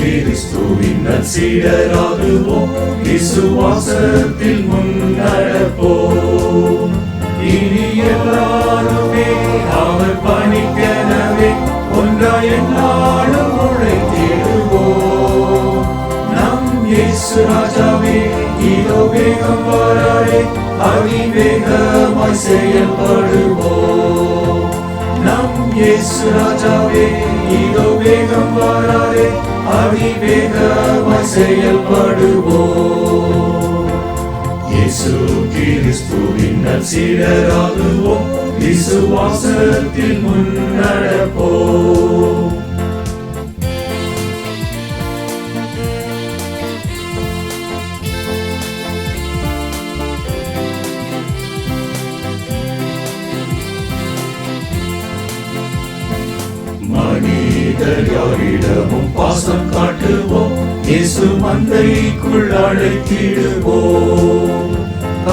கிறிஸ்துவின் நற்சீடராகுவோம், விசுவாசத்தில் முன்னடப்போம். இனி எல்லாருமே அவர் பணிக்கெனவே ஒன்றாய் எந்நாளும் உழைத்திடுவோம். நம் இயேசு ராஜாவே இதோ வேகம் வராரே, அதிவேகமாய் செயல்படுவோம். நம் இயேசு ராஜாவே இதோ வேகம் வராரே, அதிவேகமாய் செயல்படுவோம். இயேசு கிறிஸ்துவின் நற்சீடராகுவோம், விசுவாசத்தில் முன்னடப்போம். மனிதர் யாரிடமும் பாசம் காட்டுவோம், இயேசு மந்தைக்குள் அழைத்திடுவோம்.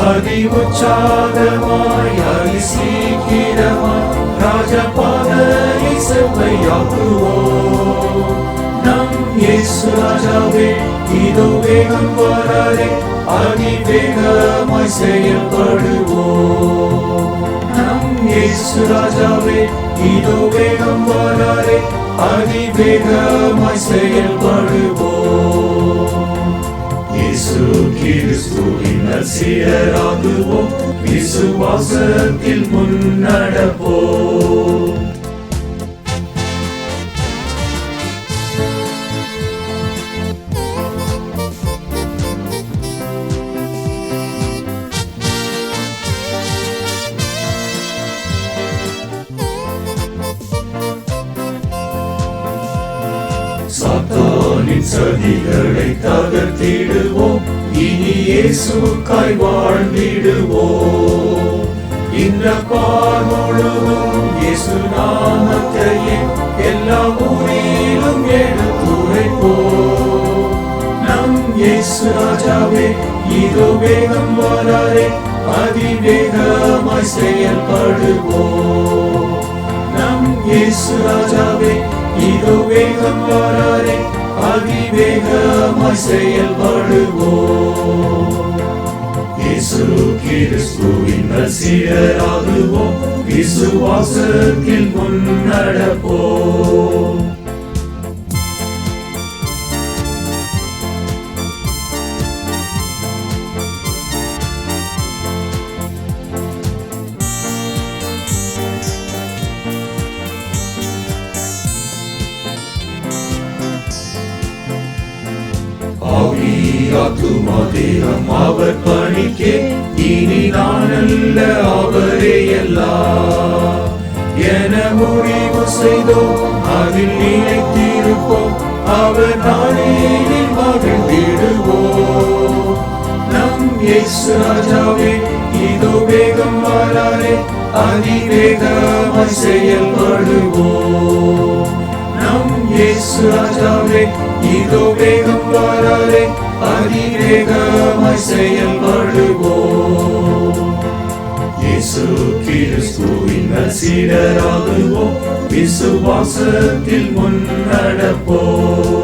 அதி உற்சாகமாய் அதி சீக்கிரமாய் ராஜபாதையை செவ்வையாக்குவோம். நம் இயேசு ராஜாவே இதோ வேகம் வராரே, அதிவேகமாய் செயல்படுவோம். நம் இயேசு ராஜாவே இதோ வேகம் வராரே, அதிவேகமாய் செயல்படுவோம். இயேசு கிறிஸ்துவின் நற்சீடராகுவோம், விசுவாசத்தில் முன்னடப்போம். சாத்தானின் சதிகளை தகர்த்திடுவோம், இனி இயேசுவுக்காய் வாழ்ந்திடுவோம். இந்த பார் முழுவதும் இயேசு நாமத்தையே எல்லா ஊரிலும் எடுத்துரைப்போம். நம் இயேசு ராஜாவே இதோ வேகம் வராரே, அதிவேகமாய் செயல்படுவோம். நம் இயேசு ராஜாவே இதோ வேகம் வராரே, அதிவேகமாய் செயல்படுவோம். இயேசு கிறிஸ்துவின் நற்சீடராகுவோம், விசுவாசத்தில் முன்னடப்போம். ஆத்துமாதேகம் அவர் பணிக்கே, இனி நான் அல்ல அவரே எல்லாம் என முடிவு செய்தோம், அதில் நிலைத்திருப்போம். அவர் நாளில் மகிழ்ந்திடுவோம். நம் இயேசு ராஜாவே இதோ வேகம் வராரே, அதிவேகமாய் செயல்படுவோம். நம் இயேசு ராஜாவே இதோ வேகம் வராரே, அதிவேகமாய் செயல்படுவோம். இயேசு கிறிஸ்துவின் நற்சீடராகுவோம், விசுவாசத்தில் முன்னடப்போம்.